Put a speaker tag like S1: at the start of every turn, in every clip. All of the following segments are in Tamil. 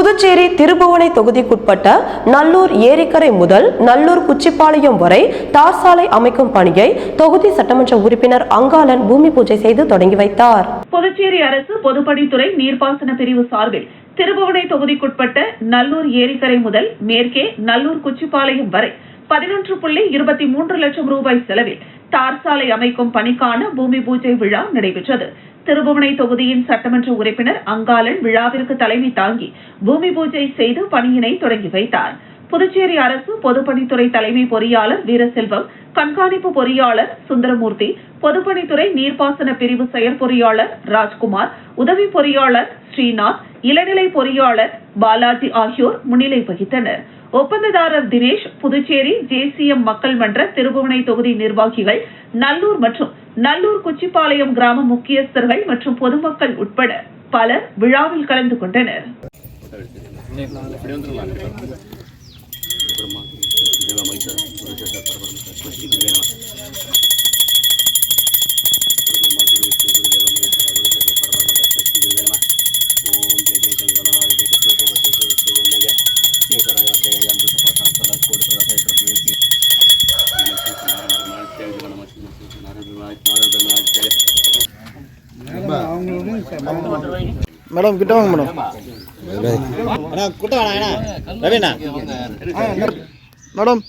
S1: புதுச்சேரி திருபுவனை தொகுதிக்குட்பட்ட நல்லூர் ஏரிக்கரை முதல் நல்லூர் குச்சிப்பாளையம் வரை தார் சாலை அமைக்கும் பணியை தொகுதி சட்டமன்ற உறுப்பினர் அங்காளன் பூமி பூஜை செய்து தொடங்கி வைத்தார்.
S2: புதுச்சேரி அரசு பொதுப்பணித்துறை நீர்ப்பாசன பிரிவு சார்பில் திருபுவனை தொகுதிக்குட்பட்ட நல்லூர் ஏரிக்கரை முதல் மேற்கே நல்லூர் குச்சிப்பாளையம் வரை 11.23 லட்சம் ரூபாய் செலவில் தார் சாலை அமைக்கும் பணிக்கான பூமி பூஜை விழா நடைபெற்றது. திருபுவனை தொகுதியின் சட்டமன்ற உறுப்பினர் அங்காளன் விழாவிற்கு தலைமை தாங்கி பூமி பூஜை செய்து பணியினை தொடங்கி வைத்தார். புதுச்சேரி அரசு பொதுப்பணித்துறை தலைமை பொறியாளர் வீரசெல்வம், கண்காணிப்பு பொறியாளர் சுந்தரமூர்த்தி, பொதுப்பணித்துறை நீர்ப்பாசன பிரிவு செயற்பொறியாளர் ராஜ்குமார், உதவி பொறியாளர் ஸ்ரீநாத், இளநிலை பொறியாளர் பாலாஜி ஆகியோர் முன்னிலை வகித்தனர். ஒப்பந்ததாரர் தினேஷ், புதுச்சேரி ஜேசிஎம் மக்கள் மன்ற திருபுவனை தொகுதி நிர்வாகிகள், நல்லூர் மற்றும் நல்லூர் குச்சிப்பாளையம் கிராம முக்கியஸ்தர்கள் மற்றும் பொதுமக்கள் உட்பட பலர் விழாவில் கலந்து கொண்டனர்.
S3: மேடம் கிட்ட வாங்க மேடம். மேடம்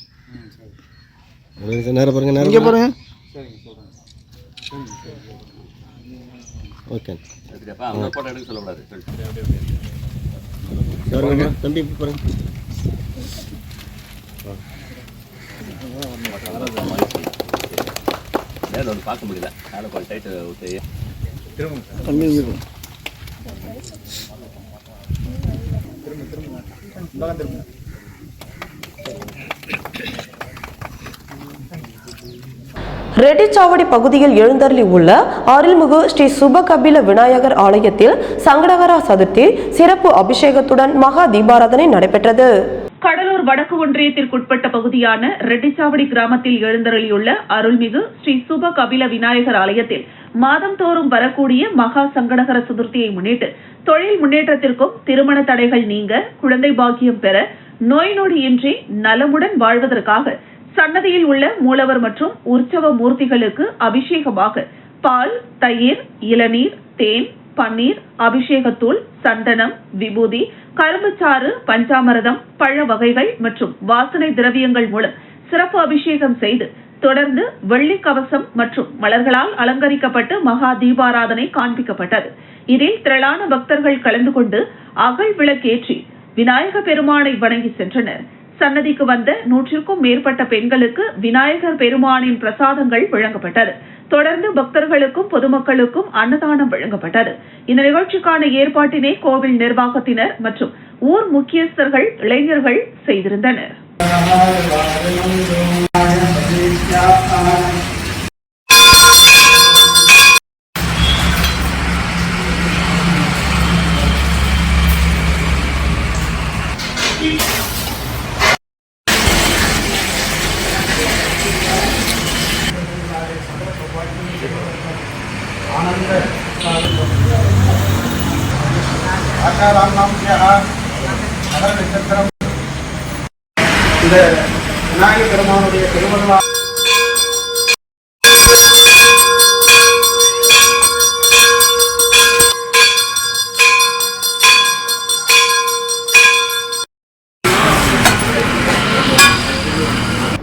S3: நேரம் பாருங்க, நேரம் இங்கே பாருங்க. ஓகே தம்பி பாருங்க. பார்க்க முடியல தம்பி
S1: ரெட்டிச்சாவடி பகுதியில் எழுந்தருளி உள்ள அருள்மிகு ஸ்ரீ சுபகபில விநாயகர் ஆலயத்தில் சங்கடகரா சதுர்த்தி சிறப்பு அபிஷேகத்துடன் மகா தீபாராதனை நடைபெற்றது.
S2: கடலூர் வடக்கு ஒன்றியத்திற்குட்பட்ட பகுதியான ரெட்டிச்சாவடி கிராமத்தில் எழுந்தருளியுள்ள அருள்மிகு ஸ்ரீ சுபகபில விநாயகர் ஆலயத்தில் மாதந்தோறும் வரக்கூடிய மகா சங்கடகர சதுர்த்தியை முன்னிட்டு தொழில் முன்னேற்றத்திற்கும் திருமண தடைகள் நீங்க குழந்தை பாக்கியம் பெற நோய் நொடியின்றி நலமுடன் வாழ்வதற்காக சன்னதியில் உள்ள மூலவர் மற்றும் உற்சவ மூர்த்திகளுக்கு அபிஷேகமாக பால், தயிர், இளநீர், தேன், பன்னீர், அபிஷேகத்தூள், சந்தனம், விபூதி, கரும்புச்சாறு, பஞ்சாமிர்தம், பழ வகைகள் மற்றும் வாசனை திரவியங்கள் மூலம் சிறப்பு அபிஷேகம் செய்து தொடர்ந்து வெள்ளி கவசம் மற்றும் மலர்களால் அலங்கரிக்கப்பட்டு மகா தீபாராதனை காண்பிக்கப்பட்டது. இதில் திரளான பக்தர்கள் கலந்து கொண்டு அகல் விளக்கேற்றி விநாயக பெருமானை வணங்கி சென்றனர். சன்னதிக்கு வந்த 100க்கும் மேற்பட்ட பெண்களுக்கு விநாயகர் பெருமானின் பிரசாதங்கள் வழங்கப்பட்டது. தொடர்ந்து பக்தர்களுக்கும் பொதுமக்களுக்கும் அன்னதானம் வழங்கப்பட்டது. இந்த நிகழ்ச்சிக்கான ஏற்பாட்டினை கோவில் நிர்வாகத்தினர் மற்றும் ஊர் முக்கியஸ்தர்கள், இளைஞர்கள் செய்திருந்தனர்.
S3: இந்த விநாயகர் பெருமானுடைய திருமண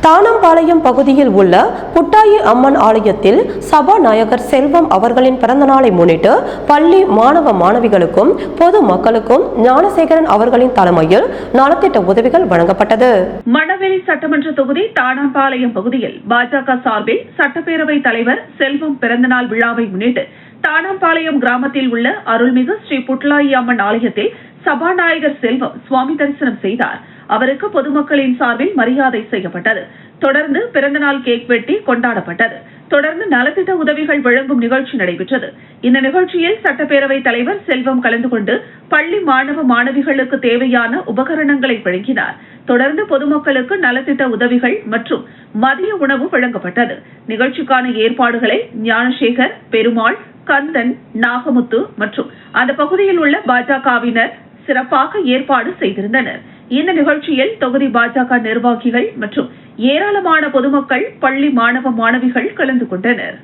S1: தானம்பாளையம் பகுதியில் உள்ள புட்டாயி அம்மன் ஆலயத்தில் சபாநாயகர் செல்வம் அவர்களின் பிறந்த நாளை முன்னிட்டு பள்ளி மாணவ மாணவிகளுக்கும் பொது மக்களுக்கும் ஞானசேகரன் அவர்களின் தலைமையில் நலத்திட்ட உதவிகள் வழங்கப்பட்டது.
S2: மணவெளி சட்டமன்ற தொகுதி தானம்பாளையம் பகுதியில் பாஜக சார்பில் சட்டப்பேரவை தலைவர் செல்வம் பிறந்தநாள் விழாவை முன்னிட்டு தானம்பாளையம் கிராமத்தில் உள்ள அருள்மிகு ஸ்ரீ புட்லாயி அம்மன் ஆலயத்தில் சபாநாயகர் செல்வம் சுவாமி தரிசனம் செய்தார். அவருக்கு பொதுமக்களின் சார்பில் மரியாதை செய்யப்பட்டது. தொடர்ந்து பிறந்தநாள் கேக் வெட்டி கொண்டாடப்பட்டது. தொடர்ந்து நலத்திட்ட உதவிகள் வழங்கும் நிகழ்ச்சி நடைபெற்றது. இந்த நிகழ்ச்சியில் சட்டப்பேரவை தலைவர் செல்வம் கலந்து கொண்டு பள்ளி மாணவ மாணவிகளுக்கு தேவையான உபகரணங்களை வழங்கினார். தொடர்ந்து பொதுமக்களுக்கு நலத்திட்ட உதவிகள் மற்றும் மதிய உணவு வழங்கப்பட்டது. நிகழ்ச்சிக்கான ஏற்பாடுகளை ஞானசேகர், பெருமாள், கந்தன், நாகமுத்து மற்றும் அந்த பகுதியில் உள்ள பாஜகவினர் சிறப்பாக ஏற்பாடு செய்திருந்தனர். இந்த நிகழ்ச்சியில் தொகுதி பாஜக நிர்வாகிகள் மற்றும் ஏராளமான பொதுமக்கள், பள்ளி மாணவ மாணவிகள் கலந்து கொண்டனர்.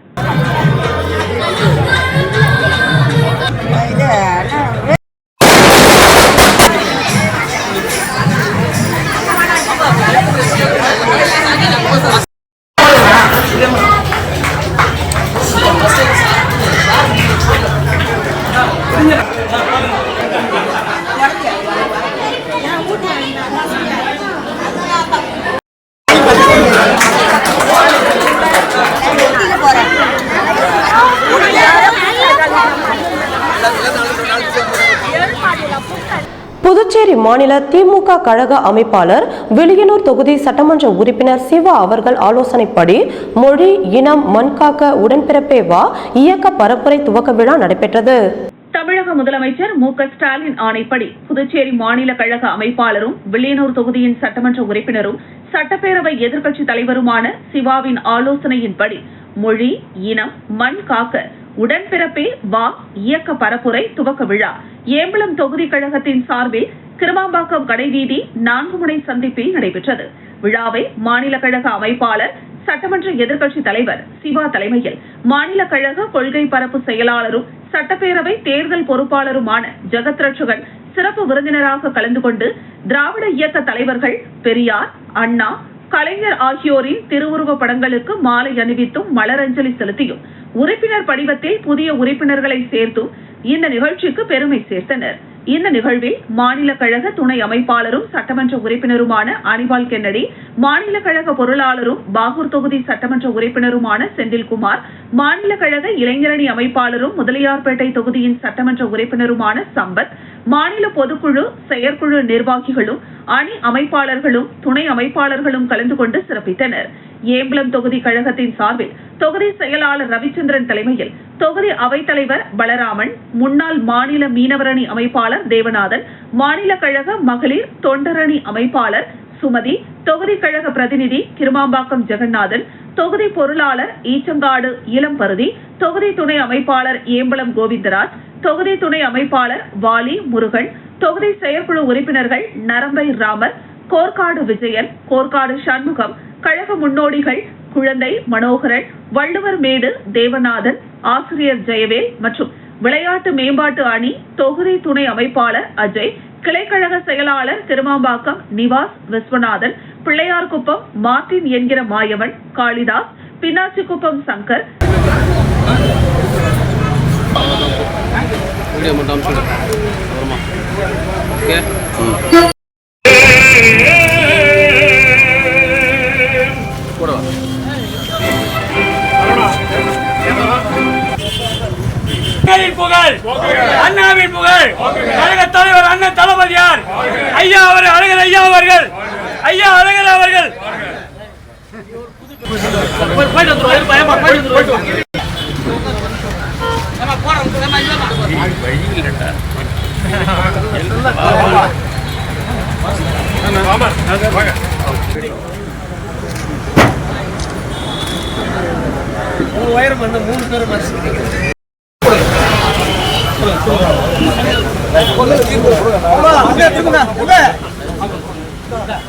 S1: புதுச்சேரி மாநில திமுக கழக அமைப்பாளர், வில்லியனூர் தொகுதி சட்டமன்ற உறுப்பினர் சிவா அவர்கள் ஆலோசனைப்படி மொழி, இனம், மண்காக்க உடன்பிறப்பே வா இயக்க பரப்புரை துவக்க விழா நடைபெற்றது.
S2: தமிழக முதலமைச்சர் மு.க.ஸ்டாலின் ஆணைப்படி புதுச்சேரி மாநில கழக அமைப்பாளரும், வில்லியனூர் தொகுதியின் சட்டமன்ற உறுப்பினரும், சட்டப்பேரவை எதிர்க்கட்சி தலைவருமான சிவாவின் ஆலோசனையின்படி மொழி, இனம், மண் காக்க உடன்பிறப்பே வா இயக்க பரப்புரை துவக்க விழா ஏம்பலம் தொகுதி கழகத்தின் சார்பில் கிருமாம்பாக்கம் கடைவீதி 4 முனை சந்திப்பில் நடைபெற்றது. விழாவை மாநில கழக அமைப்பாளர், சட்டமன்ற எதிர்க்கட்சி தலைவர் சிவா தலைமையில் மாநில கழக கொள்கை பரப்பு செயலாளரும், சட்டப்பேரவை தேர்தல் பொறுப்பாளருமான ஜெகத் ரட்சகன் சிறப்பு விருந்தினராக கலந்து கொண்டு திராவிட இயக்க தலைவர்கள் பெரியார், அண்ணா, கலைஞர் ஆகியோரின் திருவுருவ படங்களுக்கு மாலை அணிவித்தும் மலரஞ்சலி செலுத்தியும் உறுப்பினர் படிவத்தில் புதிய உறுப்பினர்களை சேர்த்தும் இந்த நிகழ்ச்சிக்கு பெருமை சேர்த்தனர். இந்த நிகழ்வில் மாநில கழக துணை அமைப்பாளரும் சட்டமன்ற உறுப்பினருமான அனிபால் கென்னடி, மாநில கழக பொருளாளரும் பாகூர் தொகுதி சட்டமன்ற உறுப்பினருமான செந்தில்குமார், மாநில கழக இளைஞரணி அமைப்பாளரும் முதலியார்பேட்டை தொகுதியின் சட்டமன்ற உறுப்பினருமான சம்பத், மாநில பொதுக்குழு செயற்குழு நிர்வாகிகளும் அணி அமைப்பாளர்களும் துணை அமைப்பாளர்களும் கலந்து கொண்டு சிறப்பித்தனர். ஏம்பலம் தொகுதி கழகத்தின் சார்பில் தொகுதி செயலாளர் ரவிச்சந்திரன் தலைமையில் தொகுதி அவைத்தலைவர் பலராமன், முன்னாள் மாநில மீனவரணி அமைப்பாளர் தேவநாதன், மாநில கழக மகளிர் தொண்டரணி அமைப்பாளர் சுமதி, தொகுதி கழக பிரதிநிதி கிருமாம்பாக்கம் ஜெகநாதன், தொகுதி பொருளாளர் ஈச்சங்காடு இளம்பருதி, தொகுதி துணை அமைப்பாளர் ஏம்பலம் கோவிந்தராஜ், தொகுதி துணை அமைப்பாளர் வாலி முருகன், தொகுதி செயற்குழு உறுப்பினர்கள் நரம்பை ராமர், கோர்க்காடு விஜயன், கோர்க்காடு சண்முகம், கழக முன்னோடிகள் குழந்தை மனோகரன், வள்ளுவர் மேடு தேவநாதன், ஆசிரியர் ஜெயவேல் மற்றும் விளையாட்டு மேம்பாட்டு அணி தொகுதி துணை அமைப்பாளர் அஜய், கிளைக்கழக செயலாளர் திருமாம்பாக்கம் நிவாஸ் விஸ்வநாதன், பிள்ளையார்குப்பம் மார்டின் என்கிற மாயவன், காளிதாஸ், பின்னாச்சிக்குப்பம் சங்கர்,
S4: அண்ணாவின் புகழ் கழக தலைவர் அண்ணன் தளபதியார் ஐயா அவர்கள், அழகர் ஐயா அவர்கள், ஐயா அழகர் அவர்கள் உயரம் வந்து 3 பேர்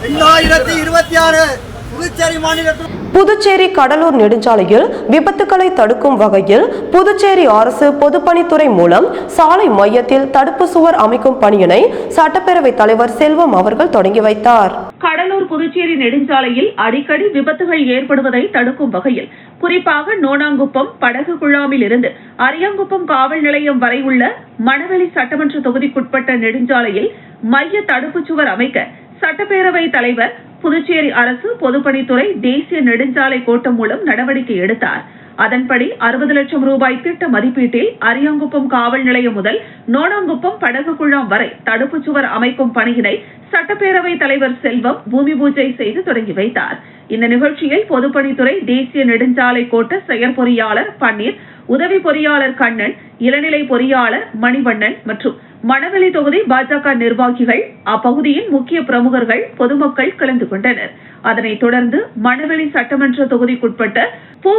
S3: 2026 புதுச்சேரி மாநிலத்தில்
S1: புதுச்சேரி கடலூர் நெடுஞ்சாலையில் விபத்துக்களை தடுக்கும் வகையில் புதுச்சேரி அரசு பொதுப்பணித்துறை மூலம் சாலை மையத்தில் தடுப்பு சுவர் அமைக்கும் பணியினை சட்டப்பேரவைத் தலைவர் செல்வம் அவர்கள் தொடங்கி வைத்தார்.
S2: கடலூர் புதுச்சேரி நெடுஞ்சாலையில் அடிக்கடி விபத்துகள் ஏற்படுவதை தடுக்கும் வகையில் குறிப்பாக நோனாங்குப்பம் படகு குழாமில் இருந்து அரியாங்குப்பம் காவல் நிலையம் வரை உள்ள மணவெளி சட்டமன்ற தொகுதிக்குட்பட்ட நெடுஞ்சாலையில் மைய தடுப்பு சுவர் அமைக்க சட்டப்பேரவை தலைவர் புதுச்சேரி அரசு பொதுப்பணித்துறை தேசிய நெடுஞ்சாலை கோட்டம் மூலம் நடவடிக்கை எடுத்தார். அதன்படி 60 லட்சம் ரூபாய் திட்ட மதிப்பீட்டில் அரியாங்குப்பம் காவல் நிலையம் முதல் நோனாங்குப்பம் படகு குழாம் வரை தடுப்பு சுவர் அமைக்கும் பணியினை சட்டப்பேரவை தலைவர் செல்வம் பூமி பூஜை செய்து தொடங்கி வைத்தார். இந்த நிகழ்ச்சியில் பொதுப்பணித்துறை தேசிய நெடுஞ்சாலை கோட்ட செயற்பொறியாளர் பன்னீர், உதவி பொறியாளர் கண்ணன், இளநிலை பொறியாளர் மணிவண்ணன் மற்றும் மணவெளி தொகுதி பாஜக நிர்வாகிகள், அப்பகுதியின் முக்கிய பிரமுகர்கள், பொதுமக்கள் கலந்து கொண்டனர். அதனைத் தொடர்ந்து மணவெளி சட்டமன்ற தொகுதிக்குட்பட்ட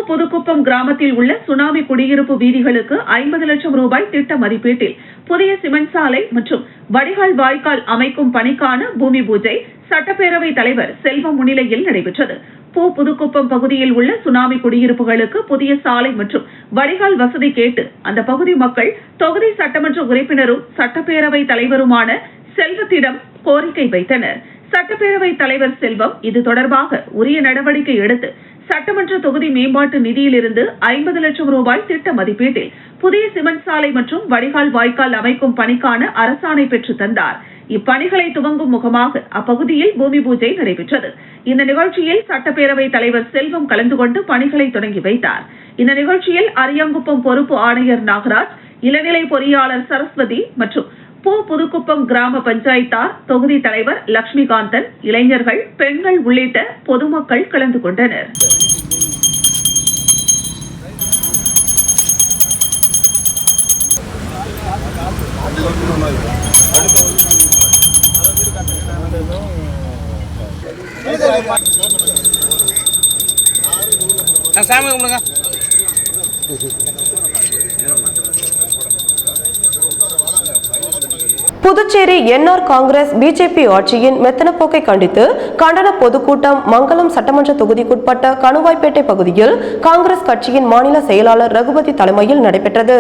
S2: புதுக்குப்பம் கிராமத்தில் உள்ள சுனாமி குடியிருப்பு வீதிகளுக்கு 50 லட்சம் ரூபாய் திட்ட மதிப்பீட்டில் புதிய சிமெண்ட் சாலை மற்றும் வடிகால் வாய்க்கால் அமைக்கும் பணிக்கான பூமி பூஜை சட்டப்பேரவை தலைவர் செல்வம் முன்னிலையில் நடைபெற்றது. புதுக்குப்பம் பகுதியில் உள்ள சுனாமி குடியிருப்புகளுக்கு புதிய சாலை மற்றும் வடிகால் வசதி கேட்டு அந்த பகுதி மக்கள் தொகுதி சட்டமன்ற உறுப்பினரும் சட்டப்பேரவை தலைவருமான செல்வத்திடம் கோரிக்கை வைத்தனர். சட்டப்பேரவை தலைவர் செல்வம் இது தொடர்பாக உரிய நடவடிக்கை எடுத்து சட்டமன்ற தொகுதி மேம்பாட்டு நிதியிலிருந்து 50 லட்சம் ரூபாய் திட்ட மதிப்பீட்டில் புதிய சிமெண்ட் சாலை மற்றும் வடிகால் வாய்க்கால் அமைக்கும் பணிக்கான அரசாணை பெற்று தந்தார். இப்பணிகளை துவங்கும் முகமாக அப்பகுதியில் பூமி பூஜை நடைபெற்றது. இந்த நிகழ்ச்சியில் சட்டப்பேரவை தலைவர் செல்வம் கலந்து கொண்டு பணிகளை தொடங்கி வைத்தார். இந்த நிகழ்ச்சியில் அரியாங்குப்பம் பொறுப்பு ஆணையர் நாகராஜ், இளநிலை பொறியாளர் சரஸ்வதி மற்றும் புதுக்குப்பம் கிராம பஞ்சாயத்தார், தொகுதி தலைவர் லட்சுமிகாந்தன், இளைஞர்கள், பெண்கள் உள்ளிட்ட பொதுமக்கள் கலந்து கொண்டனர்.
S1: புதுச்சேரி என்ஆர் காங்கிரஸ் பிஜேபி ஆட்சியின் மெத்தனப்போக்கை கண்டித்து கண்டன பொதுக்கூட்டம் மங்களம் சட்டமன்ற தொகுதிக்குட்பட்ட கணுவாய்பேட்டை பகுதியில் காங்கிரஸ் கட்சியின் மாநில செயலாளர் ரகுபதி தலைமையில் நடைபெற்றது.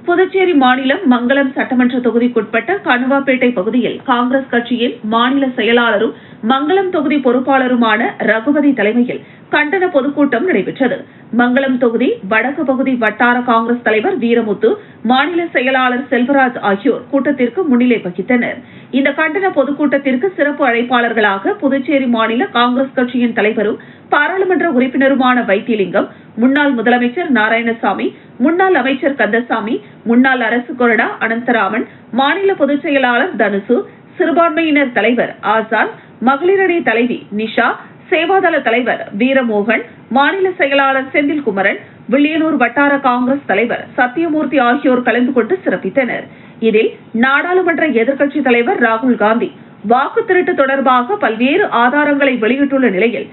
S2: புதுச்சேரி மாநிலம் மங்களம் சட்டமன்ற தொகுதிக்குட்பட்ட கணுவாப்பேட்டை பகுதியில் காங்கிரஸ் கட்சியின் மாநில செயலாளரும் மங்களம் தொகுதி பொறுப்பாளருமான ரகுபதி தலைமையில் கண்டன பொதுக்கூட்டம் நடைபெற்றது. மங்களம் தொகுதி வடக்கு பகுதி வட்டார காங்கிரஸ் தலைவர் வீரமுத்து, மாநில செயலாளர் செல்வராஜ் ஆகியோர் கூட்டத்திற்கு முன்னிலை வகித்தனர். இந்த கண்டன பொதுக்கூட்டத்திற்கு சிறப்பு அழைப்பாளர்களாக புதுச்சேரி மாநில காங்கிரஸ் கட்சியின் தலைவரும் பாராளுமன்ற உறுப்பினருமான வைத்தியலிங்கம், முன்னாள் முதலமைச்சர் நாராயணசாமி, முன்னாள் அமைச்சர் கந்தசாமி, முன்னாள் அரசு கொறடா அனந்தராமன், மாநில பொதுச் செயலாளர் தனுசு, சிறுபான்மையினர் தலைவர் ஆசான், மகளிரணி தலைவி நிஷா, சேவாதள தலைவர் வீரமோகன், மாநில செயலாளர் செந்தில்குமரன், வில்லியனூர் வட்டார காங்கிரஸ் தலைவர் சத்தியமூர்த்தி ஆகியோர் கலந்து கொண்டு சிறப்பித்தனர். இதில் நாடாளுமன்ற எதிர்க்கட்சித் தலைவர் ராகுல் காந்தி வாக்கு திருட்டு தொடர்பாக பல்வேறு ஆதாரங்களை வெளியிட்டுள்ள நிலையில்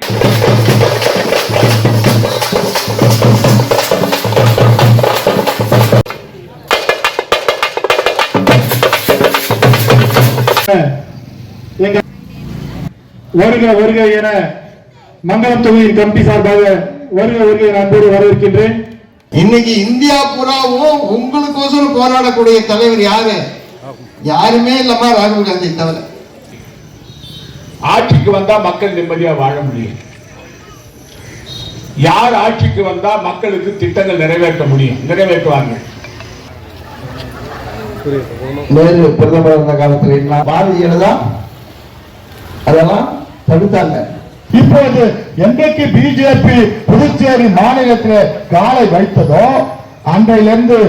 S5: வருக வருக என மங்களம் தொகுதியின் கமிட்டி சார்பாக வருக வருக என அன்போடு வரவேற்கின்றேன்.
S6: இன்னைக்கு இந்தியா பூராவும் உங்களுக்கோசரம் போராடக்கூடிய தலைவர் யாரு? யாருமே இல்லமா ராகுல் காந்தி தவிர.
S5: ஆட்சிக்கு வந்தா மக்கள் நிம்மதியா வாழ முடியும். யார் ஆட்சிக்கு வந்தா மக்களுக்கு திட்டங்கள் நிறைவேற்ற முடியும், நிறைவேற்றுவாங்க.
S6: நேரு பிரதமர் இருந்த காலத்துல பாரதியர் தான் அதெல்லாம் தடுத்தாங்க.
S5: இப்போது என்றைக்கு பிஜேபி புதுச்சேரி மாநிலத்தில் காலை வைத்ததோ அன்றையிலிருந்து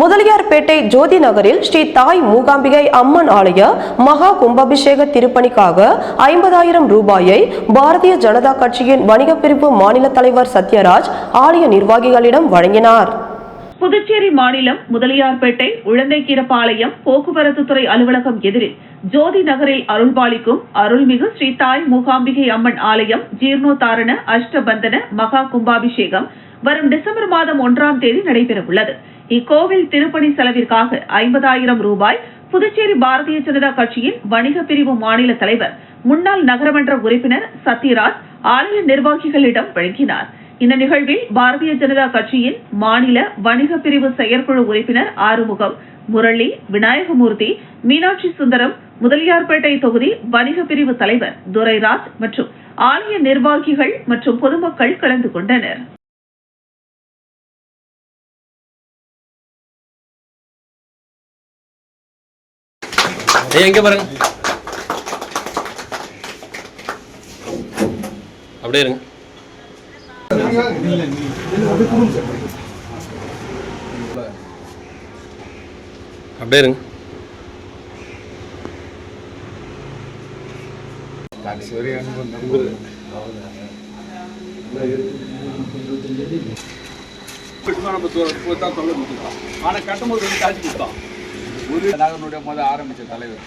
S1: முதலியார்பேட்டை ஜோதி நகரில் ஸ்ரீ தாய் மூகாம்பிகை அம்மன் ஆலய மகா கும்பாபிஷேக திருப்பணிக்காக 50,000 ரூபாயை பாரதிய ஜனதா கட்சியின் வணிக பிரிவு மாநில தலைவர் சத்யராஜ் ஆலய நிர்வாகிகளிடம் வழங்கினார்.
S2: புதுச்சேரி மாநிலம் முதலியார்பேட்டை உழந்தைக்கீரப்பாளையம் போக்குவரத்து துறை அலுவலகம் எதிரில் ஜோதி நகரில் அருள்பாலிக்கும் அருள்மிகு ஸ்ரீ தாய் மூகாம்பிகை அம்மன் ஆலயம் ஜீர்ணோத்தாரண அஷ்டபந்தன மகா கும்பாபிஷேகம் வரும் டிசம்பர் மாதம் 1ஆம் தேதி நடைபெறவுள்ளது. இக்கோவில் திருப்பணி செலவிற்காக 50,000 ரூபாய் புதுச்சேரி பாரதிய ஜனதா கட்சியின் வணிக பிரிவு மாநில தலைவர் முன்னாள் நகரமன்ற உறுப்பினர் சத்யராஜ் ஆலய நிர்வாகிகளிடம் வழங்கினார். இந்த நிகழ்வில் பாரதிய ஜனதா கட்சியின் மாநில வணிக பிரிவு செயற்குழு உறுப்பினர் ஆறுமுகம், முரளி, விநாயகமூர்த்தி, மீனாட்சி சுந்தரம், முதலியார்பேட்டை தொகுதி வணிக பிரிவு தலைவர் துரைராஜ் மற்றும் ஆலய நிர்வாகிகள் மற்றும் பொதுமக்கள் கலந்து கொண்டனர்.
S7: எங்க பாருங்க, அப்படியே இருங்க. அப்படியே இருங்க.
S8: ஆனால் கட்டும்போது வந்து காட்சி கொடுத்தோம். நகரனுடைய முதல் ஆரம்பித்த தலைவர்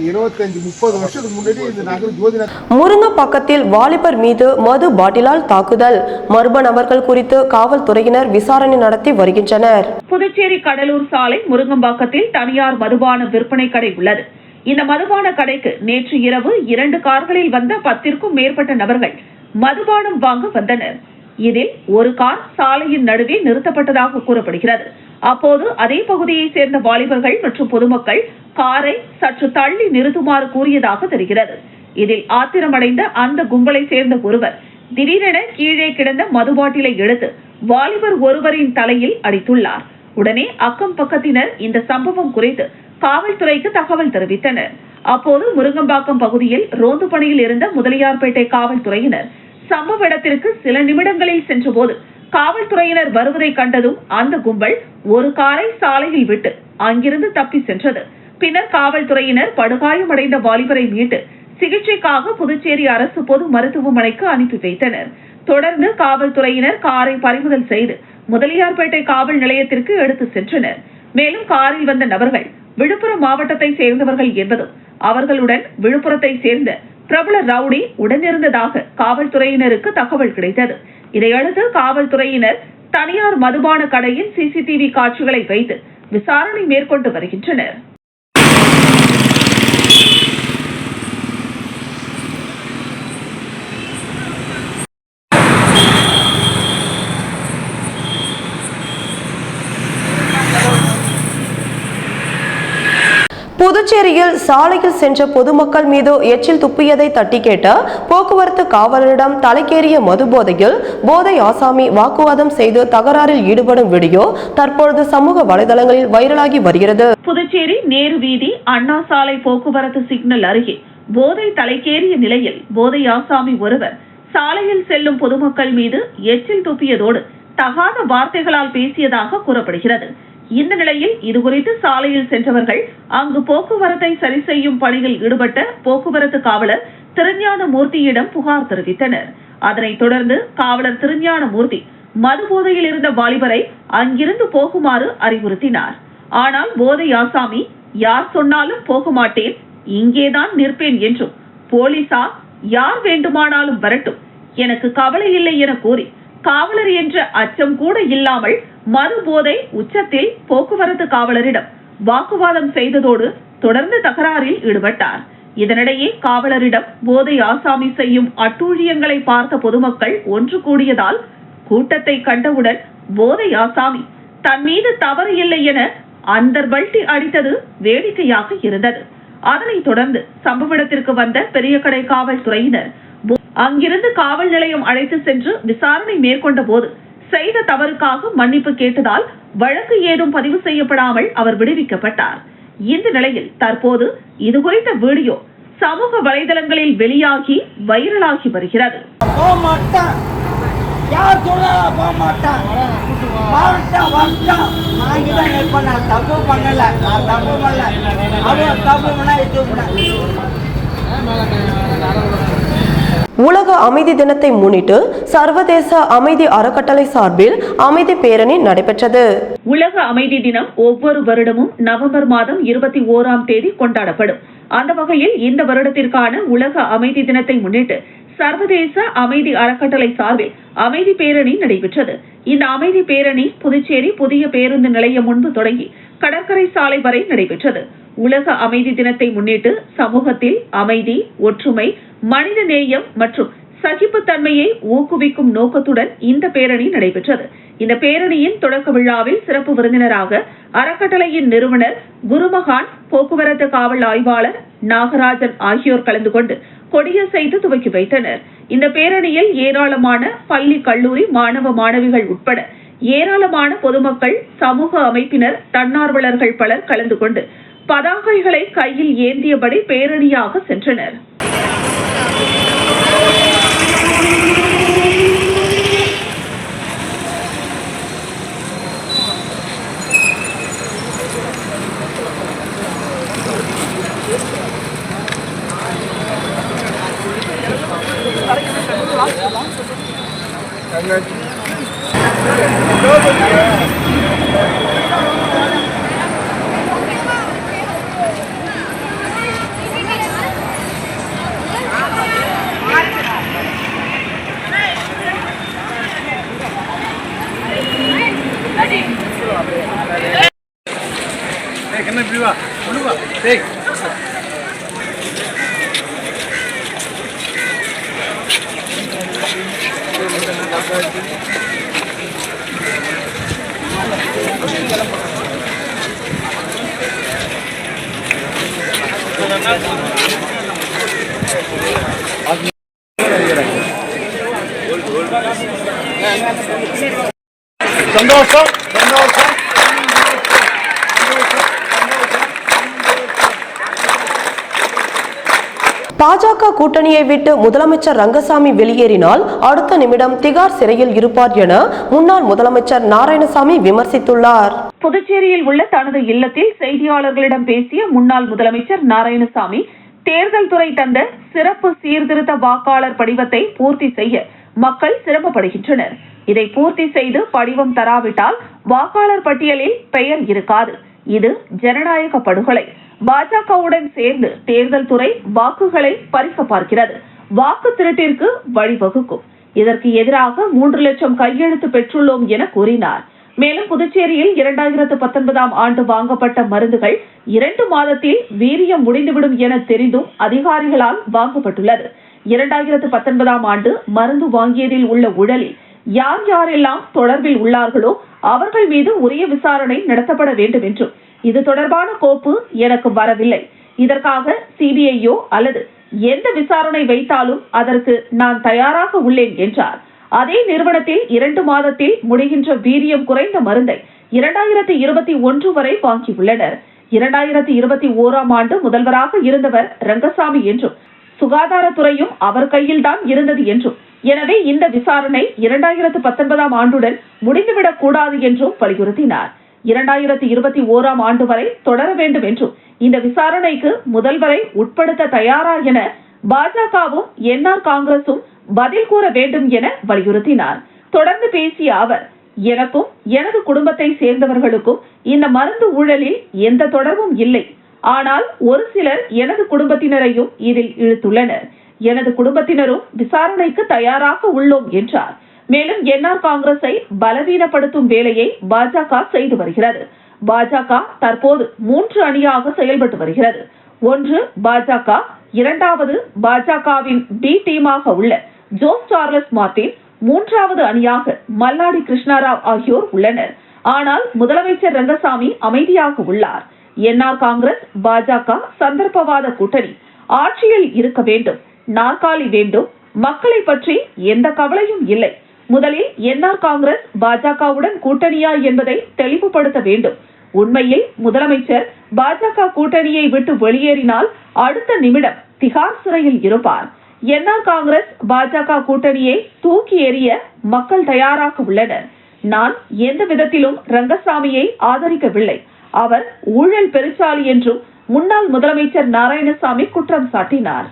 S6: 25-30 வருஷத்துக்கு முன்னாடி இந்த நகர் ஜோதி
S1: முருங்கப்பாக்கத்தில் வாலிபர் மீது மது பாட்டிலால் தாக்குதல், மர்ம நபர்கள் குறித்து காவல்துறையினர் விசாரணை நடத்தி வருகின்றனர்.
S2: புதுச்சேரி கடலூர் சாலை முருங்கம்பாக்கத்தில் தனியார் மதுபான விற்பனை கடை உள்ளது. இந்த மதுபான கடைக்கு நேற்று இரவு 2 கார்களில் வந்த 10ற்கும் மேற்பட்ட நபர்கள் மதுபானம் வாங்க வந்தனர். இதில் ஒரு கார் சாலையின் நடுவே நிறுத்தப்பட்டதாக கூறப்படுகிறது. அப்போது அதே பகுதியை சேர்ந்த வாலிபர்கள் மற்றும் பொதுமக்கள் காரை சற்று தள்ளி நிறுத்துமாறு கூறியதாக தெரிகிறது. இதில் ஆத்திரமடைந்த அந்த கும்பலை சேர்ந்த ஒருவர் திடீரென கீழே கிடந்த மதுபாட்டிலை எடுத்து வாலிபர் ஒருவரின் தலையில் அடித்துள்ளார். உடனே அக்கம் பக்கத்தினர் இந்த சம்பவம் குறித்து காவல்துறைக்கு தகவல் தெரிவித்தனர். அப்போது முருங்கம்பாக்கம் பகுதியில் ரோந்து பணியில் இருந்த முதலியார்பேட்டை காவல்துறையினர் சம்பவ இடத்திற்கு சில நிமிடங்களில் சென்றபோது காவல்துறையினர் வருவதை கண்டதும் அந்த கும்பல் ஒரு காரை சாலையில் விட்டு அங்கிருந்து தப்பி சென்றது. பின்னர் காவல்துறையினர் படுகாயமடைந்த வாலிபரை மீட்டு சிகிச்சைக்காக புதுச்சேரி அரசு பொது மருத்துவமனைக்கு அனுப்பி வைத்தனர். தொடர்ந்து காவல்துறையினர் காரை பறிமுதல் செய்து முதலியார்பேட்டை காவல் நிலையத்திற்கு எடுத்து சென்றனர். மேலும் காரில் வந்த நபர்கள் விழுப்புரம் மாவட்டத்தை சேர்ந்தவர்கள் என்பதும் அவர்களுடன் விழுப்புரத்தை சேர்ந்த பிரபல ரவுடி உடனிருந்ததாக காவல்துறையினருக்கு தகவல் கிடைத்தது. இதையடுத்து காவல்துறையினர் தனியார் மதுபான கடையின் சிசிடிவி காட்சிகளை வைத்து விசாரணை மேற்கொண்டு வருகின்றனர்.
S1: புதுச்சேரியில் சாலையில் சென்ற பொதுமக்கள் மீது எச்சில் துப்பியதை தட்டி கேட்ட போக்குவரத்து காவலரிடம் தலைக்கேறிய மது போதையில் போதை ஆசாமி வாக்குவாதம் செய்து தகராறில் ஈடுபடும் வீடியோ தற்பொழுது சமூக வலைதளங்களில் வைரலாகி வருகிறது.
S2: புதுச்சேரி நேரு வீதி அண்ணா சாலை போக்குவரத்து சிக்னல் அருகே போதை தலைக்கேறிய நிலையில் போதை ஆசாமி ஒருவர் சாலையில் செல்லும் பொதுமக்கள் மீது எச்சில் துப்பியதோடு தகாத வார்த்தைகளால் பேசியதாக கூறப்படுகிறது. இந்த நிலையில் இதுகுறித்து சாலையில் சென்றவர்கள் அங்கு போக்குவரத்தை சரி செய்யும் பணியில் ஈடுபட்ட போக்குவரத்து காவலர் திருஞானமூர்த்தியிடம் புகார் தெரிவித்தனர். அதனைத் தொடர்ந்து காவலர் திருஞானமூர்த்தி மது போதையில் இருந்த வாலிபரை அங்கிருந்து போகுமாறு அறிவுறுத்தினார். ஆனால் போதை ஆசாமி யார் சொன்னாலும் போக மாட்டேன், இங்கேதான் நிற்பேன் என்றும் போலீசார் யார் வேண்டுமானாலும் வரட்டும், எனக்கு கவலை இல்லை என கூறி காவலர் என்ற அச்சம் கூட இல்லாமல் மது போதை உச்சத்தில் போக்குவரத்து காவலரிடம் வாக்குவாதம் செய்ததோடு தொடர்ந்து தகராறில் ஈடுபட்டார். இதனிடையே காவலரிடம் போதை ஆசாமி செய்யும் அட்டூழியங்களை பார்த்த பொதுமக்கள் ஒன்று கூடியதால் கூட்டத்தை கண்டவுடன் போதை ஆசாமி தன் மீது தவறு இல்லை என அந்தர்பல்டி அடித்தது வேடிக்கையாக இருந்தது. அதனைத் தொடர்ந்து சம்பவ இடத்திற்கு வந்த பெரியகடை காவல்துறையினர் அங்கிருந்து காவல் நிலையம் அழைத்து சென்று விசாரணை மேற்கொண்ட போது செய்த தவறுக்காக மன்னிப்பு கேட்டதால் வழக்கு ஏதும் பதிவு செய்யப்படாமல் அவர் விடுவிக்கப்பட்டார். இந்த நிலையில் தற்போது இதுகுறித்த வீடியோ சமூக வலைதளங்களில் வெளியாகி வைரலாகி வருகிறது.
S1: உலக அமைதி தினத்தை முன்னிட்டு சர்வதேச அமைதி அறக்கட்டளை சார்பில் அமைதி பேரணி நடைபெற்றது.
S2: உலக அமைதி தினம் ஒவ்வொரு வருடமும் நவம்பர் மாதம் 21ஆம் தேதி கொண்டாடப்படும். அந்த வகையில் இந்த வருடத்திற்கான உலக அமைதி தினத்தை முன்னிட்டு சர்வதேச அமைதி அறக்கட்டளை சார்பில் அமைதி பேரணி நடைபெற்றது. இந்த அமைதி பேரணி புதுச்சேரி புதிய பேருந்து நிலையம் முன்பு தொடங்கி கடற்கரை சாலை வரை நடைபெற்றது. உலக அமைதி தினத்தை முன்னிட்டு சமூகத்தில் அமைதி, ஒற்றுமை, மனித நேயம் மற்றும் சகிப்புத்தன்மையை ஊக்குவிக்கும் நோக்கத்துடன் இந்த பேரணி நடைபெற்றது. இந்த பேரணியின் தொடக்க விழாவில் சிறப்பு விருந்தினராக அறக்கட்டளையின் நிறுவனர் குருமகான், போக்குவரத்து காவல் ஆய்வாளர் நாகராஜன் ஆகியோர் கலந்து கொண்டு கொடியசைத்து துவக்கி வைத்தனர். இந்த பேரணியில் ஏராளமான பள்ளி, கல்லூரி மாணவ மாணவிகள் உட்பட ஏராளமான பொதுமக்கள், சமூக அமைப்பினர், தன்னார்வலர்கள் பலர் கலந்து கொண்டு பதாகைகளை கையில் ஏந்தியபடி பேரணியாக சென்றனர்.
S5: சந்தோஷம் சந்தோஷம்.
S1: பாஜக கூட்டணியை விட்டு முதலமைச்சர் ரங்கசாமி வெளியேறினால் அடுத்த நிமிடம் திகார் சிறையில் இருப்பார் என முன்னாள் முதலமைச்சர் நாராயணசாமி விமர்சித்துள்ளார்.
S2: புதுச்சேரியில் உள்ள தனது இல்லத்தில் செய்தியாளர்களிடம் பேசிய முன்னாள் முதலமைச்சர் நாராயணசாமி, தேர்தல் துறை தந்த சிறப்பு சீர்திருத்த வாக்காளர் படிவத்தை பூர்த்தி செய்ய மக்கள் சிரமப்படுகின்றனர். இதை பூர்த்தி செய்து படிவம் தராவிட்டால் வாக்காளர் பட்டியலில் பெயர் இருக்காது. இது ஜனநாயக படுகொலை. பாஜகவுடன் சேர்ந்து தேர்தல் துறை வாக்குகளை பறிக்க பார்க்கிறது. வாக்கு திருட்டிற்கு வழிவகுக்கும். இதற்கு எதிராக 3 லட்சம் கையெழுத்து பெற்றுள்ளோம் என கூறினார். மேலும் புதுச்சேரியில் 2019 ஆண்டு வாங்கப்பட்ட மருந்துகள் 2 மாதத்தில் வீரியம் முடிந்துவிடும் என தெரிந்தும் அதிகாரிகளால் வாங்கப்பட்டுள்ளது. 2019 ஆண்டு மருந்து வாங்கியதில் உள்ள ஊழலில் யார் யாரெல்லாம் தொடர்பில் உள்ளார்களோ அவர்கள் மீது உரிய விசாரணை நடத்தப்பட வேண்டும் என்றும், இது தொடர்பான கோப்பு எனக்கு வரவில்லை. இதற்காக சிபிஐயோ அல்லது எந்த விசாரணை வைத்தாலும் அதற்கு நான் தயாராக உள்ளேன் என்றார். அதே நிறுவனத்தில் 2 மாதத்தில் முடிகின்ற வீரியம் குறைந்த மருந்தை 2021 வரை வாங்கியுள்ளனர். 2021 ஆண்டு முதல்வராக இருந்தவர் ரங்கசாமி என்றும், சுகாதாரத்துறையும் அவர் கையில்தான் இருந்தது என்றும், எனவே இந்த விசாரணை 2019 ஆண்டுடன் முடிந்துவிடக் கூடாது என்றும் வலியுறுத்தினார். 2021 ஆண்டு வரை தொடர வேண்டும் என்றும், இந்த விசாரணைக்கு முதல்வரை உட்படுத்த தயாரா என பாஜகவும் என்ஆர் காங்கிரசும் பதில் கூற வேண்டும் என வலியுறுத்தினார். தொடர்ந்து பேசிய அவர், எனக்கும் எனது குடும்பத்தை சேர்ந்தவர்களுக்கும் இந்த மருந்து ஊழலில் எந்த தொடர்பும் இல்லை. ஆனால் ஒரு சிலர் எனது குடும்பத்தினரையும் இதில் இழுத்துள்ளனர். எனது குடும்பத்தினரும் விசாரணைக்கு தயாராக உள்ளோம் என்றார். மேலும் என்ஆர் காங்கிரஸை பலவீனப்படுத்தும் வேலையை பாஜக செய்து வருகிறது. பாஜக தற்போது 3 அணியாக செயல்பட்டு வருகிறது. 1 பாஜக, 2வது பாஜகவின் பி டீமாக உள்ள ஜோஸ் சார்லஸ் மார்டின், 3வது அணியாக மல்லாடி கிருஷ்ணாராவ் ஆகியோர் உள்ளனர். ஆனால் முதலமைச்சர் ரங்கசாமி அமைதியாக உள்ளார். என்ஆர் காங்கிரஸ் பாஜக சந்தர்ப்பவாத கூட்டணி. ஆட்சியில் இருக்க வேண்டும், நாற்காலி வேண்டும், மக்களை பற்றி எந்த கவலையும் இல்லை. முதலில் என்ஆர் காங்கிரஸ் பாஜகவுடன் கூட்டணியா என்பதை தெளிவுபடுத்த வேண்டும். உண்மையில் முதலமைச்சர் பாஜக கூட்டணியை விட்டு வெளியேறினால் அடுத்த நிமிடம் திகார் சிறையில் இருப்பார். என்ஆர் காங்கிரஸ் பாஜக கூட்டணியை தூக்கி எறிய மக்கள் தயாராக உள்ளனர். நான் எந்த விதத்திலும் ரங்கசாமியை ஆதரிக்கவில்லை. அவர் ஊழல் பெருச்சாளி என்றும் முன்னாள் முதலமைச்சர் நாராயணசாமி குற்றம் சாட்டினார்.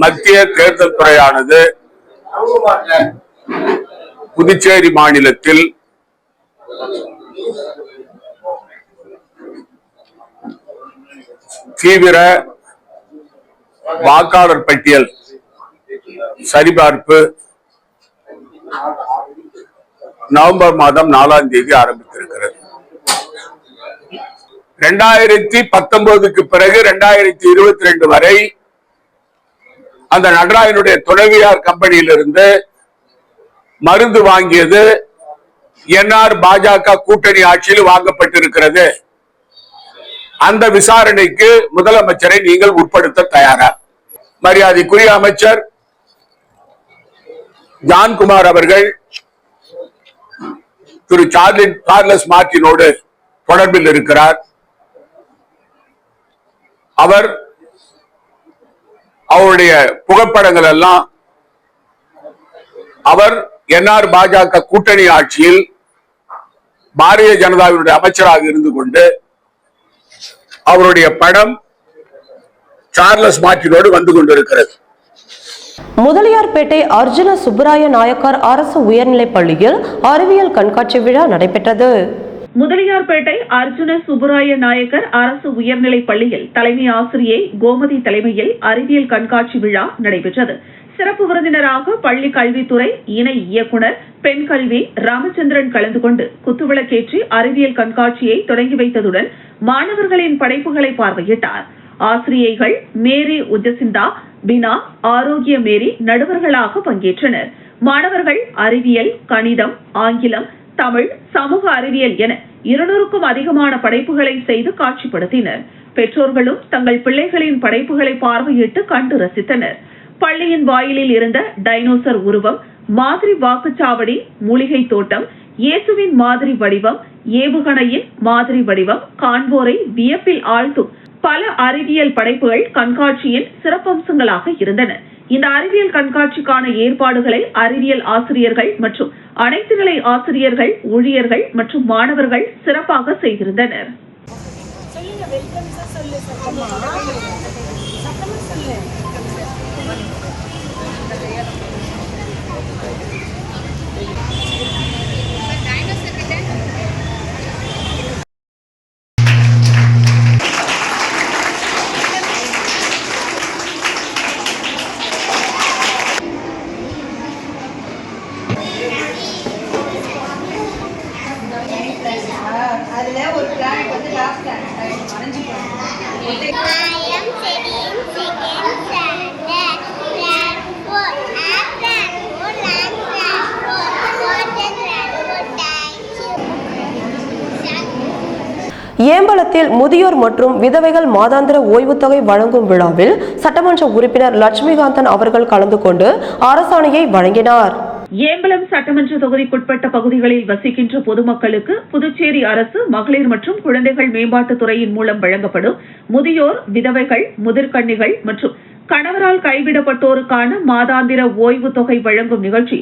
S9: மத்திய தேர்தல் துறையானது புதுச்சேரி மாநிலத்தில் தீவிர வாக்காளர் பட்டியல் சரிபார்ப்பு நவம்பர் மாதம் 4ஆம் தேதி ஆரம்பித்திருக்கிறது. 2019க்கு பிறகு 2022 வரை அந்த நடராஜனுடைய துணைவியார் கம்பெனியிலிருந்து மருந்து வாங்கியது என்ஆர் பாஜக கூட்டணி ஆட்சியில் வாங்கப்பட்டிருக்கிறது. அந்த விசாரணைக்கு முதலமைச்சரை நீங்கள் உட்படுத்த தயாரா? மரியாதைக்குரிய அமைச்சர் ஜான்குமார் அவர்கள் திரு சார்லஸ் மார்டினோடு தொடர்பில் இருக்கிறார். அவருடைய புகைப்படங்கள் எல்லாம் அவர் என்ஆர் பாஜக கூட்டணி ஆட்சியில் பாரதிய ஜனதாவினுடைய அமைச்சராக இருந்து கொண்டு அவருடைய படம் சார்லஸ் மார்டினோடு வந்து கொண்டிருக்கிறது.
S1: முதலியார்பேட்டை அர்ஜுன சுப்பராய நாயக்கர் அரசு உயர்நிலைப் பள்ளியில் அறிவியல் கண்காட்சி விழா நடைபெற்றது.
S2: முதலியார்பேட்டை அர்ஜுன சுப்பராய நாயக்கர் அரசு உயர்நிலைப் பள்ளியில் தலைமை ஆசிரியை கோமதி தலைமையில் அறிவியல் கண்காட்சி விழா நடைபெற்றது. சிறப்பு விருந்தினராக பள்ளி கல்வித்துறை இணை இயக்குநர் பெண் கல்வி ராமச்சந்திரன் கலந்து கொண்டு குத்துவிளக்கேற்றி அறிவியல் கண்காட்சியை தொடங்கி வைத்ததுடன் மாணவர்களின் படைப்புகளை பார்வையிட்டார். ஆசிரியைகள் மேரி உஜசிந்தா, பினா, ஆரோக்கிய மேரி நடுவர்களாக பங்கேற்றனர். மாணவர்கள் அறிவியல், கணிதம், ஆங்கிலம், தமிழ், சமூக அறிவியல் என 200க்கும் அதிகமான படைப்புகளை செய்து காட்சிப்படுத்தினர். பெற்றோர்களும் தங்கள் பிள்ளைகளின் படைப்புகளை பார்வையிட்டு கண்டு ரசித்தனர். பள்ளியின் வாயிலில் இருந்த டைனோசர் உருவம், மாதிரி வாக்குச்சாவடி, மூலிகை தோட்டம், இயேசுவின் மாதிரி வடிவம், ஏவுகணையின் மாதிரி வடிவம் காண்போரை வியப்பில் ஆழ்த்தும் பல அறிவியல் படைப்புகள் கண்காட்சியின் சிறப்பம்சங்களாக இருந்தன. இந்த அறிவியல் கண்காட்சிக்கான ஏற்பாடுகளை அறிவியல் ஆசிரியர்கள் மற்றும் அனைத்து நிலை ஆசிரியர்கள், ஊழியர்கள் மற்றும் மாணவர்கள் சிறப்பாக செய்திருந்தனர்.
S1: ஏம்பலத்தில் முதியோர் மற்றும் விதவைகள் மாதாந்திர ஓய்வுத்தொகை வழங்கும் விழாவில் சட்டமன்ற உறுப்பினர் லட்சுமிகாந்தன் அவர்கள் கலந்து கொண்டு அரசாணையை வழங்கினார்.
S2: ஏம்பலம் சட்டமன்ற தொகுதிக்குட்பட்ட பகுதிகளில் வசிக்கின்ற பொதுமக்களுக்கு புதுச்சேரி அரசு மகளிர் மற்றும் குழந்தைகள் மேம்பாட்டுத் துறையின் மூலம் வழங்கப்படும் முதியோர், விதவைகள், முதிர்கன்னிகள் மற்றும் கணவரால் கைவிடப்பட்டோருக்கான மாதாந்திர ஓய்வு தொகை வழங்கும் நிகழ்ச்சி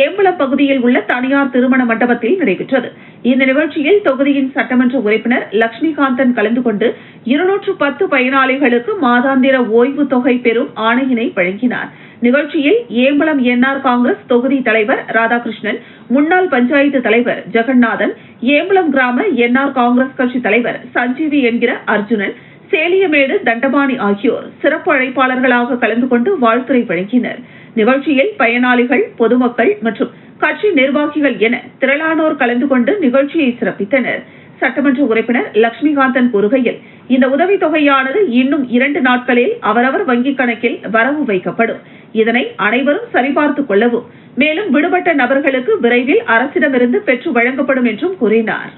S2: ஏம்பலம் பகுதியில் உள்ள தனியார் திருமண மண்டபத்தில் நடைபெற்றது. இந்த நிகழ்ச்சியில் தொகுதியின் சட்டமன்ற உறுப்பினர் லட்சுமிகாந்தன் கலந்து கொண்டு 210 பயனாளிகளுக்கு மாதாந்திர ஓய்வு தொகை பெறும் ஆணையினை வழங்கினார். நிகழ்ச்சியில் ஏம்பலம் என்ஆர் காங்கிரஸ் தொகுதி தலைவர் ராதாகிருஷ்ணன், முன்னாள் பஞ்சாயத்து தலைவர் ஜெகநாதன், ஏம்பலம் கிராம என்ஆர் காங்கிரஸ் கட்சி தலைவர் சஞ்சீவி என்கிற அர்ஜுனன், சேலியமேடு தண்டபாணி ஆகியோர் சிறப்பு அழைப்பாளர்களாக கலந்து கொண்டு வாழ்த்துரை வழங்கினர். நிகழ்ச்சியில் பயனாளிகள், பொதுமக்கள் மற்றும் கட்சி நிர்வாகிகள் என திரளானோர் கலந்து கொண்டு நிகழ்ச்சியை சிறப்பித்தனர். சட்டமன்ற உறுப்பினர் லட்சுமிகாந்தன் கூறுகையில், இந்த உதவித்தொகையானது இன்னும் 2 நாட்களில் அவரவர் வங்கிக் கணக்கில் வரவு வைக்கப்படும். இதனை அனைவரும் சரிபார்த்துக் கொள்ளவும், மேலும் விடுபட்ட நபர்களுக்கு விரைவில் அரசிடமிருந்து பெற்று வழங்கப்படும் என்றும் கூறினார்.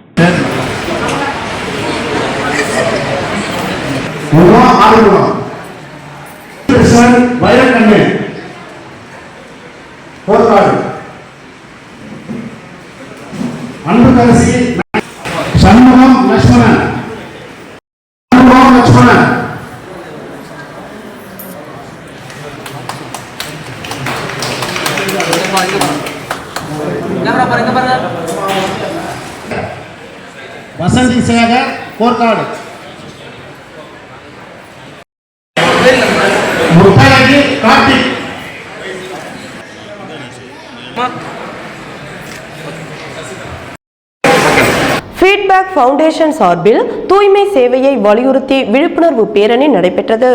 S5: அன்புக்கரசி சண்முகம் லட்சுமணன், வசந்தி சேகர் கோர்க்காடு, முத்தழகி கார்த்திக்,
S1: ஃபீட்பேக் ஃபவுண்டேஷன் சார்பில் தூய்மை சேவையை வலியுறுத்தி விழிப்புணர்வு பேரணி நடைபெற்றது.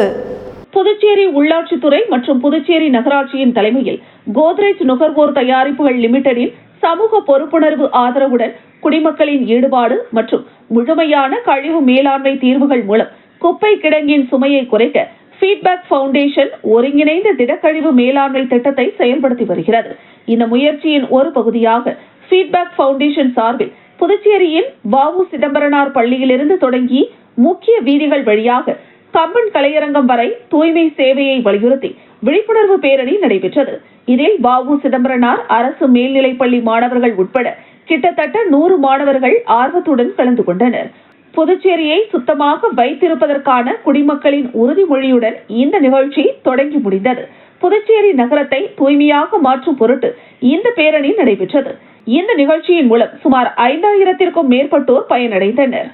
S2: புதுச்சேரி உள்ளாட்சித்துறை மற்றும் புதுச்சேரி நகராட்சியின் தலைமையில் கோத்ரேஜ் நுகர்வோர் தயாரிப்புகள் லிமிடெடின் சமூக பொறுப்புணர்வு ஆதரவுடன் குடிமக்களின் ஈடுபாடு மற்றும் முழுமையான கழிவு மேலாண்மை தீர்வுகள் மூலம் குப்பை கிடங்கின் சுமையை குறைக்க ஃபீட்பேக் ஃபவுண்டேஷன் ஒருங்கிணைந்த திடக்கழிவு மேலாண்மை திட்டத்தை செயல்படுத்தி வருகிறது. இந்த முயற்சியின் ஒரு பகுதியாக ஃபீட்பேக் ஃபவுண்டேஷன் சார்பில் புதுச்சேரியின் வ.உ. சிதம்பரனார் பள்ளியிலிருந்து தொடங்கி முக்கிய வீதிகள் வழியாக கம்பன் கலையரங்கம் வரை தூய்மை சேவையை வலியுறுத்தி விழிப்புணர்வு பேரணி நடைபெற்றது. இதில் வ.உ. சிதம்பரனார் அரசு மேல்நிலைப்பள்ளி மாணவர்கள் உட்பட கிட்டத்தட்ட 100 மாணவர்கள் ஆர்வத்துடன் கலந்து கொண்டனர். புதுச்சேரியை சுத்தமாக வைத்திருப்பதற்கான குடிமக்களின் உறுதிமொழியுடன் இந்த நிகழ்ச்சி தொடங்கி முடிந்தது. புதுச்சேரி நகரத்தை தூய்மையாக மாற்றும் பொருட்டு இந்த பேரணி நடைபெற்றது. இந்த நிகழ்ச்சியின் மூலம் சுமார் 5000த்திற்கும் மேற்பட்டோர் பயனடைந்தனர்.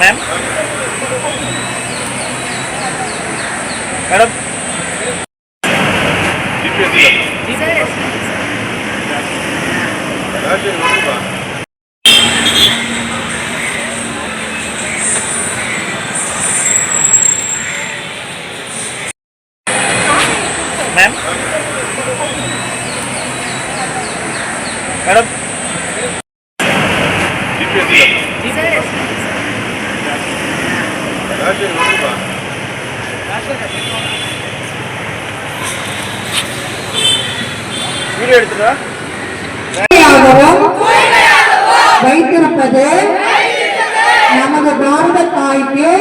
S4: Ma'am madam ma'am madam video எடுத்துட்டா
S10: வைத்திருப்பது நமது பாரத தாய்க்கு